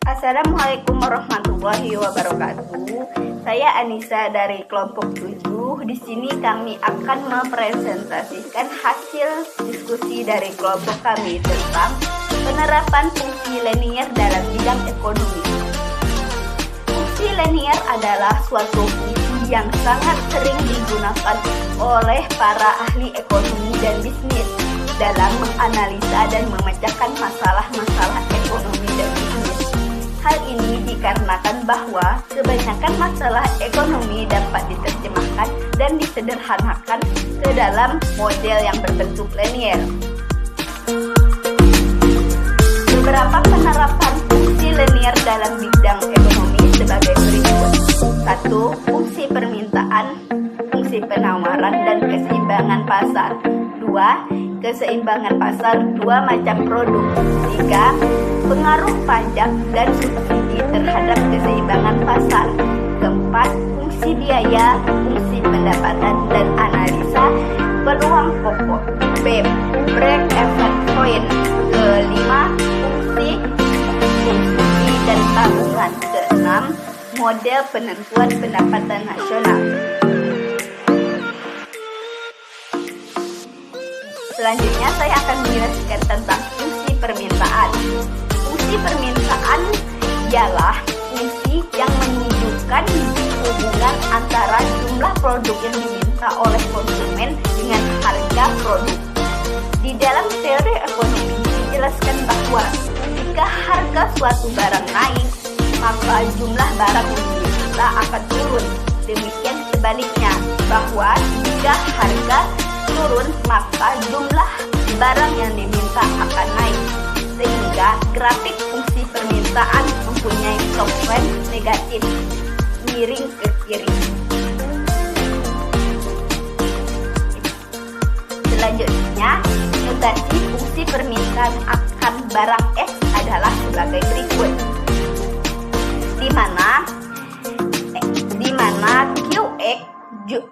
Assalamualaikum warahmatullahi wabarakatuh. Saya Anissa dari kelompok 7. Di sini kami akan mempresentasikan hasil diskusi dari kelompok kami tentang penerapan fungsi linier dalam bidang ekonomi. Fungsi linier adalah suatu fungsi yang sangat sering digunakan oleh para ahli ekonomi dan bisnis dalam menganalisa dan memecahkan masalah-masalah ekonomi dan bisnis. Hal ini dikarenakan bahwa kebanyakan masalah ekonomi dapat diterjemahkan dan disederhanakan ke dalam model yang berbentuk linier. Beberapa penerapan fungsi linier dalam bidang ekonomi sebagai berikut. 1. Fungsi permintaan, fungsi penawaran, dan keseimbangan pasar. 2. Keseimbangan pasar dua macam produk. 3. Pengaruh pajak dan subsidi terhadap keseimbangan pasar. 4. Fungsi biaya, fungsi pendapatan, dan analisa peluang pokok. Break-even point. 5. Fungsi konsumsi dan tabungan. 6. Model penentuan pendapatan nasional. Selanjutnya saya akan menjelaskan tentang fungsi permintaan. Fungsi permintaan ialah fungsi yang menunjukkan hubungan antara jumlah produk yang diminta oleh konsumen dengan harga produk. Di dalam teori ekonomi dijelaskan bahwa jika harga suatu barang naik, maka jumlah barang yang diminta akan turun. Demikian sebaliknya, bahwa jika harga turun, maka jumlah barang yang diminta akan naik. Sehingga grafik fungsi permintaan mempunyai software negatif, miring ke kiri. Selanjutnya, notasi fungsi permintaan akan barang X adalah sebagai berikut. Di mana QX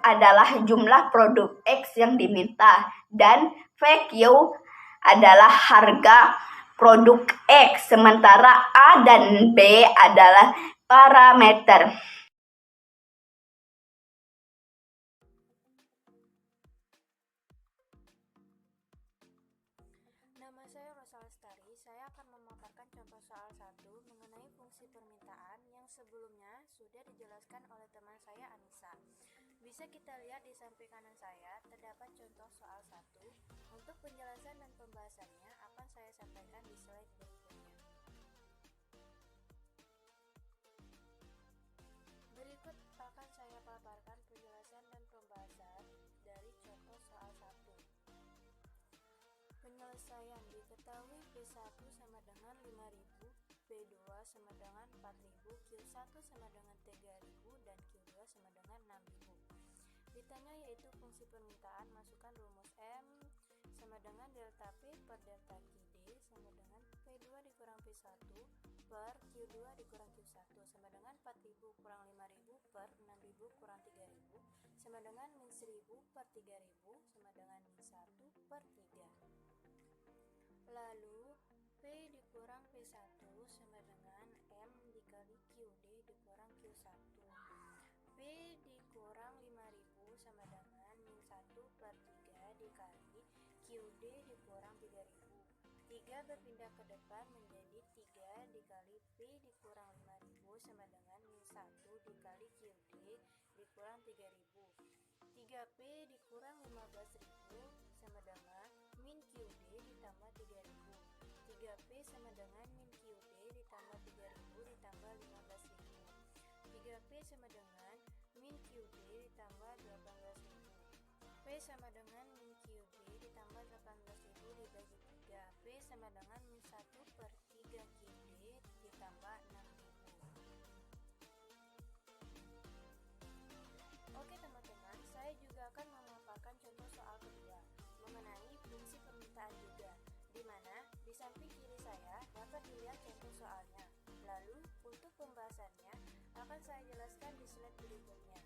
adalah jumlah produk X yang diminta dan VQ adalah harga produk X, sementara A dan B adalah parameter. Nama saya Rosa Lestari. Saya akan memaparkan contoh soal 1 mengenai fungsi permintaan yang sebelumnya sudah dijelaskan oleh teman saya Anissa. Bisa kita lihat di samping kanan saya, terdapat contoh soal 1. Untuk penjelasan dan pembahasannya akan saya sampaikan di slide berikutnya. Berikut akan saya paparkan penjelasan dan pembahasan dari contoh soal 1. Penyelesaian diketahui P1 sama dengan 5.000, P2 sama dengan 4.000, Q1 sama dengan 3.000, dan Q2 sama dengan 6.000. Ditanya yaitu fungsi permintaan, masukkan rumus M sama dengan delta P per delta QD sama dengan P2 dikurang P1 per Q2 dikurang Q1 sama dengan 4.000 kurang 5.000 per 6.000 kurang 3.000 sama dengan min 1.000 per 3.000 sama dengan min 1 per 3. Lalu P dikurang P1 sama dengan M dikali QD dikurang Q1. P dikurang 5.000 sama dengan min 1 per 3 dikali QD dikurang 3.000. 3 berpindah ke depan menjadi 3 dikali P dikurang 5.000 sama dengan min 1 dikali QD dikurang 3.000. 3P dikurang 15.000 sama dengan min QD ditambah 3.000. 3P sama dengan min QD ditambah 3.000 ditambah 15.000. 3P sama dengan min QD ditambah 18.000. P sama dengan min QD ditambah 18.000 dibagi 3. P sama dengan min 1 per 3 QD ditambah 6.000. Oke teman-teman, saya juga akan memaparkan contoh soal kedua mengenai fungsi permintaan juga, di mana di samping kiri saya dapat dilihat contoh soalnya. Lalu untuk pembahasannya akan saya jelaskan di slide berikutnya.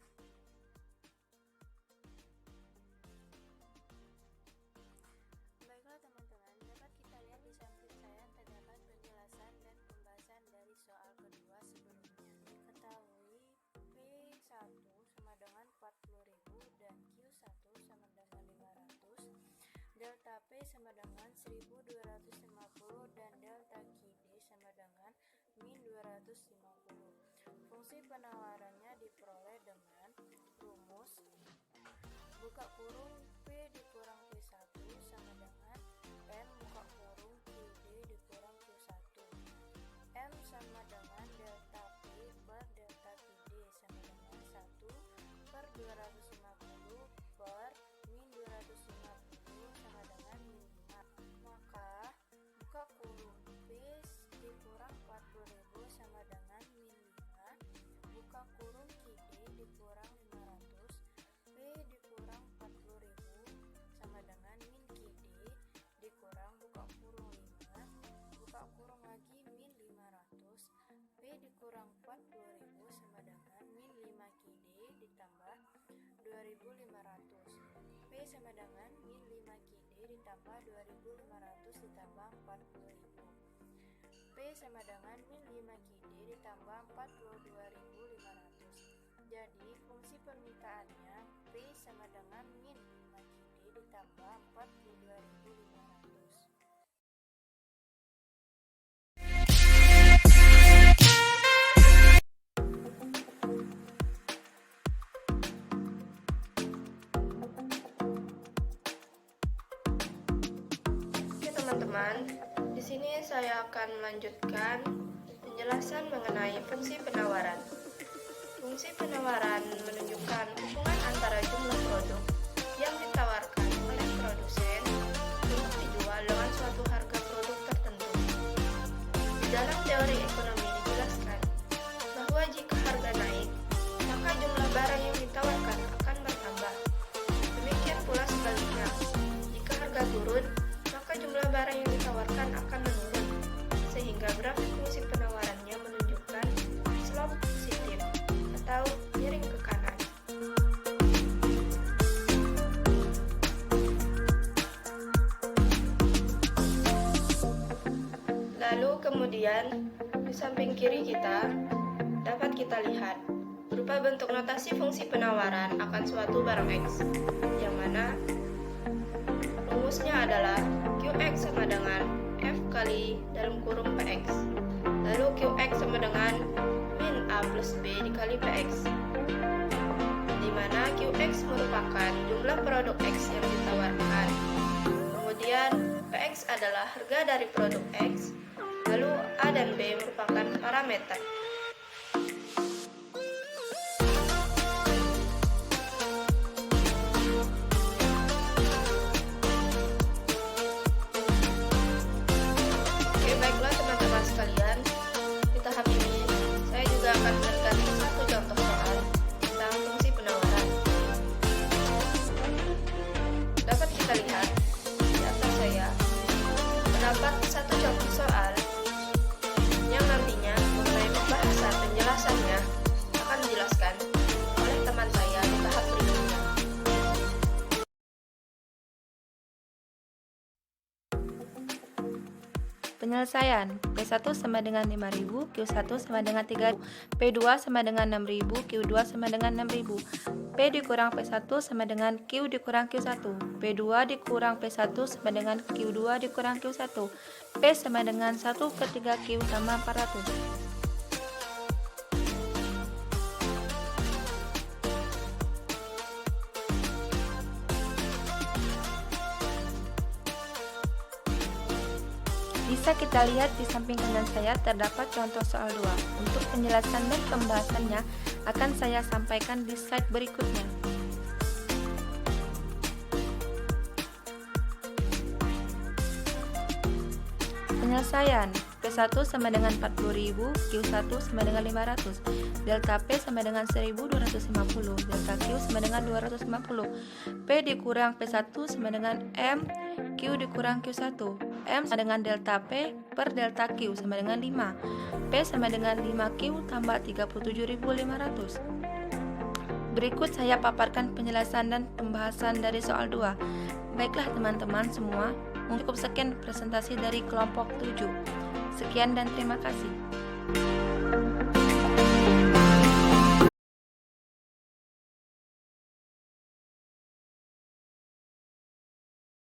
1250 dan delta QD sama dengan min 250. Fungsi penawarannya diperoleh dengan rumus buka kurung P dikurang P1 sama dengan M buka kurung QD dikurang Q1. M sama dengan delta P per delta QD sama dengan 1 per 250 per min 250 sama dengan min 5. Maka buka kurung P dikurang 40.000 sama dengan min 5, buka kurung QD dikurang 500, P dikurang 40.000 sama dengan min QD dikurang buka kurung 5, buka kurung lagi min 500, P dikurang 40.000 sama dengan min 5 QD ditambah 2.500, P sama dengan min 5 QD ditambah 2.500 ditambah 40.000, P sama dengan min 5 QD ditambah 42.500. Jadi fungsi permintaannya P sama dengan min 5 QD ditambah 42.500. Teman-teman, di sini saya akan melanjutkan penjelasan mengenai fungsi penawaran. Fungsi penawaran menunjukkan hubungan antara jumlah produk yang ditawarkan oleh produsen untuk dijual dengan suatu harga produk tertentu. Di dalam teori ekonomi dijelaskan bahwa jika harga naik, maka jumlah barang yang ditawarkan akan bertambah. Demikian pula sebaliknya, jika harga turun, jumlah barang yang ditawarkan akan menurun, sehingga grafik fungsi penawarannya menunjukkan slope positif atau miring ke kanan. Lalu kemudian di samping kiri kita dapat kita lihat berupa bentuk notasi fungsi penawaran akan suatu barang X, yang mana rumusnya adalah Qx sama dengan F kali dalam kurung Px. Lalu Qx sama dengan min A plus B dikali Px, di mana Qx merupakan jumlah produk X yang ditawarkan. Kemudian Px adalah harga dari produk X. Lalu A dan B merupakan parameter. Baiklah teman-teman sekalian, di tahap ini saya juga akan memberikan satu contoh soal tentang fungsi penawaran. Dapat kita lihat di atas saya terdapat satu contoh soal yang nantinya mengenai pembahasan penjelasannya akan dijelaskan oleh teman saya di tahap berikutnya. Penyelesaian P1 sama dengan 5.000, Q1 sama dengan 3.000, P2 sama dengan 6.000, Q2 sama dengan 6.000. P dikurang P1 sama dengan Q dikurang Q1, P2 dikurang P1 sama dengan Q2 dikurang Q1, P sama dengan 1 per 3Q tambah 400. Bisa kita lihat di samping kanan saya terdapat contoh soal 2. Untuk penjelasan dan pembahasannya akan saya sampaikan di slide berikutnya. Penyelesaian P1 sama dengan 40.000, Q1 sama dengan 500, delta P sama dengan 1250, delta Q sama dengan 250, P dikurang P1 sama dengan M, Q dikurang Q1, M sama dengan delta P per delta Q sama dengan 5, P sama dengan 5Q tambah 37.500. Berikut saya paparkan penjelasan dan pembahasan dari soal 2. Baiklah teman-teman semua, cukup sekian presentasi dari kelompok 7. Sekian dan terima kasih.